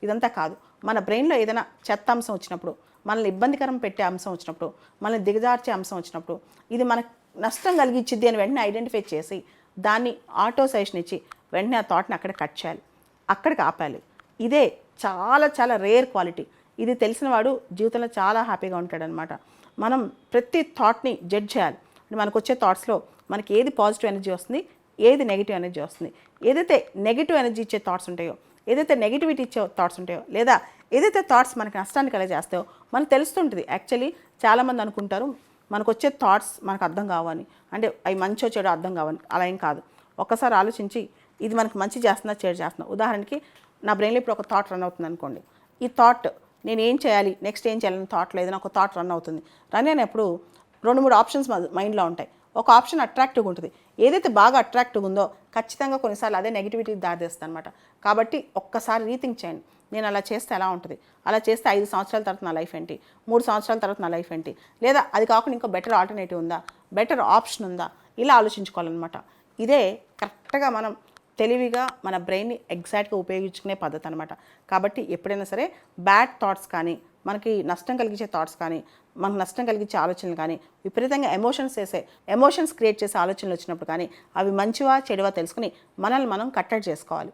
ఇదంతా కాదు. మన బ్రెయిన్లో ఏదైనా చెత్త అంశం వచ్చినప్పుడు, మనల్ని ఇబ్బందికరం పెట్టే అంశం వచ్చినప్పుడు, మనల్ని దిగజార్చే అంశం వచ్చినప్పుడు, ఇది మనకు నష్టం కలిగించిద్ది అని వెంటనే ఐడెంటిఫై చేసి దాన్ని ఆటో సజెషన్ ఇచ్చి వెంటనే ఆ థాట్ని అక్కడ కట్ చేయాలి, అక్కడికి ఆపాలి. ఇదే చాలా చాలా రేర్ క్వాలిటీ. ఇది తెలిసిన వాడు జీవితంలో చాలా హ్యాపీగా ఉంటాడనమాట. మనం ప్రతి థాట్ని జడ్జ్ చేయాలి. మనకు వచ్చే థాట్స్లో మనకి ఏది పాజిటివ్ ఎనర్జీ వస్తుంది, ఏది నెగిటివ్ ఎనర్జీ వస్తుంది. ఏదైతే నెగిటివ్ ఎనర్జీ ఇచ్చే థాట్స్ ఉంటాయో, ఏదైతే నెగిటివిటీ ఇచ్చే థాట్స్ ఉంటాయో, లేదా ఏదైతే థాట్స్ మనకి నష్టాన్ని కలిగజేస్తాయో మనకు తెలుస్తుంటుంది. యాక్చువల్లీ చాలామంది అనుకుంటారు మనకు వచ్చే థాట్స్ మనకు అర్థం కావని, అంటే అవి మంచో చెడో అర్థం కావని. అలా ఏం కాదు. ఒక్కసారి ఆలోచించి ఇది మనకి మంచి చేస్తుందా చెడు చేస్తుందా. ఉదాహరణకి నా బ్రెయిన్లో ఇప్పుడు ఒక థాట్ రన్ అవుతుంది అనుకోండి. ఈ థాట్ నేను ఏం చేయాలి, నెక్స్ట్ ఏం చేయాలని థాట్లో ఏదైనా ఒక థాట్ రన్ అవుతుంది. రన్ అయినప్పుడు 2-3 ఆప్షన్స్ మైండ్లో ఉంటాయి. ఒక ఆప్షన్ అట్రాక్టివ్గా ఉంటుంది. ఏదైతే బాగా అట్రాక్టివ్గా ఉందో ఖచ్చితంగా కొన్నిసార్లు అదే నెగిటివిటీకి దారితీస్తుంది అనమాట. కాబట్టి ఒక్కసారి రీథింక్ చేయండి. నేను అలా చేస్తే ఎలా ఉంటుంది, అలా చేస్తే 5 సంవత్సరాల తర్వాత నా లైఫ్ ఏంటి, 3 సంవత్సరాల తర్వాత నా లైఫ్ ఏంటి, లేదా అది కాకుండా ఇంకో బెటర్ ఆల్టర్నేటివ్ ఉందా, బెటర్ ఆప్షన్ ఉందా, ఇలా ఆలోచించుకోవాలన్నమాట. ఇదే కరెక్ట్గా మనం తెలివిగా మన బ్రెయిన్ని ఎగ్జాక్ట్గా ఉపయోగించుకునే పద్ధతి అనమాట. కాబట్టి ఎప్పుడైనా సరే బ్యాడ్ థాట్స్ కానీ, మనకి నష్టం కలిగించే థాట్స్ కానీ, మనకు నష్టం కలిగించే ఆలోచనలు కానీ, విపరీతంగా ఎమోషన్స్ క్రియేట్ చేసే ఆలోచనలు వచ్చినప్పుడు కానీ అవి మంచివా చెడువా తెలుసుకుని మనల్ని మనం కట్టడి చేసుకోవాలి.